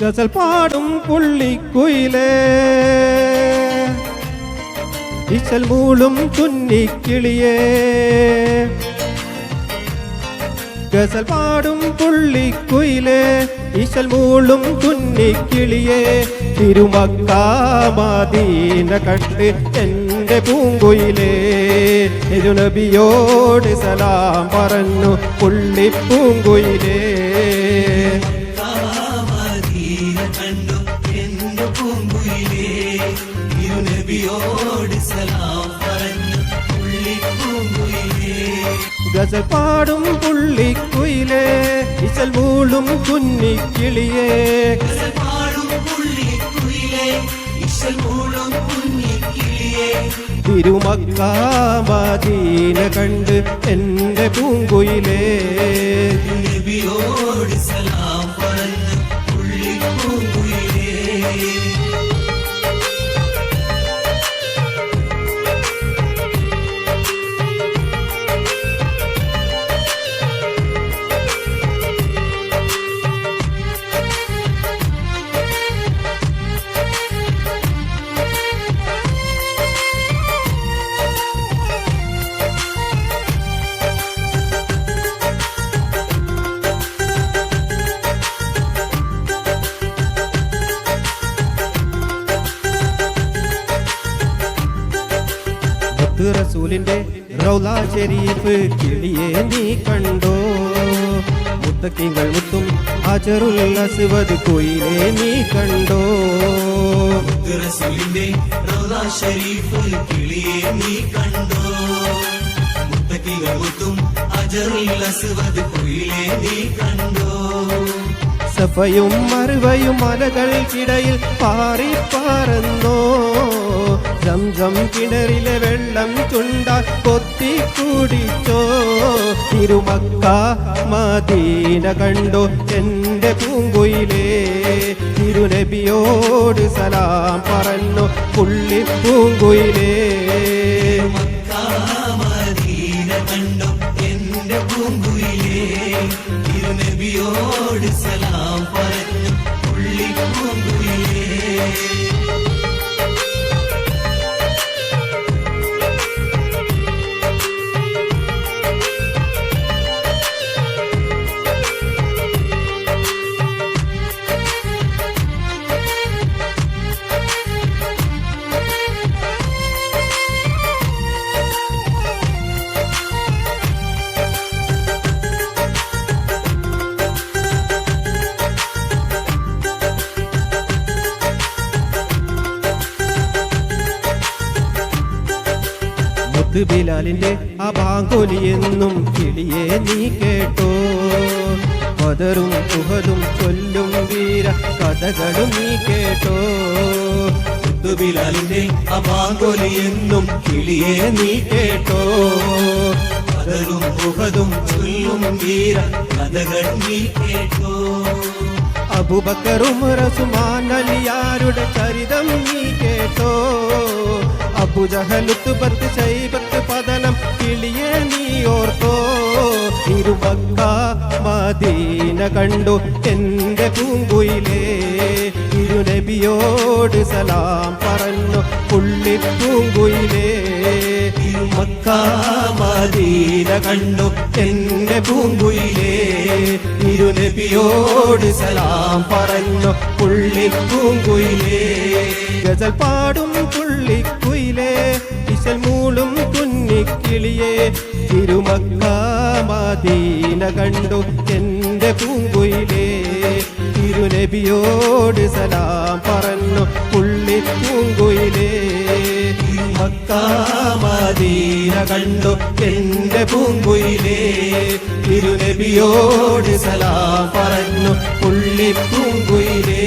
ഗസൽ പാടും പുള്ളിക്കുയിലേ, ഇശൽ മൂളും കുന്നിക്കിളിയേ. ഗസൽ പാടും പുള്ളിക്കുയിലേ, ഇശൽ മൂളും കുന്നിക്കിളിയേ. തിരുമക്ക മദീന കണ്ട് എൻ്റെ പൂങ്കുയിലേ, തിരുനബിയോട് സലാം പറഞ്ഞു പുള്ളിപ്പൂങ്കുയിലേ. ഗസൽ പാടും പുള്ളിക്കുയിലേ, ഇശൽ മൂളും കുന്നിക്കിളിയേ. തിരുമക്ക മദീന കണ്ട് എൻ്റെ പൂങ്കുയിലേ, നബിയോട് സലാം പറഞ്ഞു പുള്ളിപ്പൂങ്കുയിലേ. റസൂലിന്റെ റൗള ഷരീഫ് കിളിയെ നീ കണ്ടോ? മുത്തക്കിങ്ങൾ മുത്തും ഹജറുൽ അസ്വദ് കുയിലേ നീ കണ്ടോ? റസൂലിന്റെ റൗള ഷരീഫ് കിളിയെ നീ കണ്ടോ? മുത്തക്കിങ്ങൾ മുത്തും ഹജറുൽ അസ്വദ് കുയിലേ നീ കണ്ടോ? സഫയും മറുവയും മലകൾക്കിടയിൽ പാറിപ്പാറന്നോ? സംസം കിണറിലെ വെള്ളം ചുണ്ടാൽ കൊത്തി കുടിച്ചോ? തിരുമക്ക മദീന കണ്ടോ എൻ്റെ പൂങ്കുയിലേ, തിരുനബിയോട് സലാം പറഞ്ഞു പുള്ളിപ്പൂങ്കുയിലേ. മക്ക മദീന കണ്ടോ എൻ്റെ പൂങ്കുയിലേ, തിരുനബിയോട് സലാം പറഞ്ഞു പുള്ളിപ്പൂങ്കുയിലേ. ബിലാലിന്റെ ആ ബാങ്കുലി എന്നും കിളിയെ നീ കേട്ടോ? ബദറും ഉഹദും ചൊല്ലും വീര കഥകളും നീ കേട്ടോ? ബിലാലിന്റെ ആ ബാങ്കുലി എന്നും കിളിയെ നീ കേട്ടോ? ബദറും ഉഹദും ചൊല്ലും വീര കഥകൾ നീ കേട്ടോ? അബൂബക്കറും ഉസ്മാൻ അലിയാരുടെ ചരിതം നീ കേട്ടോ? അബൂജഹലുത്ബത്ത് ശൈബത്ത് പതനം കിളിയെ നീ ഓർത്തോ? തിരുമക്ക മദീന കണ്ടു എൻ്റെ പൂങ്കുയിലേ, തിരുനബിയോട് സലാം പറഞ്ഞു പുള്ളിപ്പൂങ്കുയിലേ. മക്ക മദീന കണ്ടു എൻ്റെ പൂങ്കുയിലേ, തിരുനബിയോട് സലാം പറഞ്ഞു പുള്ളിപ്പൂങ്കുയിലേ. ഗസൽ പാടും പുള്ളിക്കുയിലേ, ഇശൽ മൂളും കുന്നിക്കിളിയേ. തിരുമക്ക മദീന കണ്ടു എൻ്റെ പൂങ്കുയിലേ, തിരുനബിയോട് സലാം പറഞ്ഞു പുള്ളിപ്പൂങ്കുയിലേ. മക്ക മദീന കണ്ടു എൻ്റെ പൂങ്കുയിലേ, തിരുനബിയോട് സലാം പറഞ്ഞു പുള്ളിപ്പൂങ്കുയിലേ.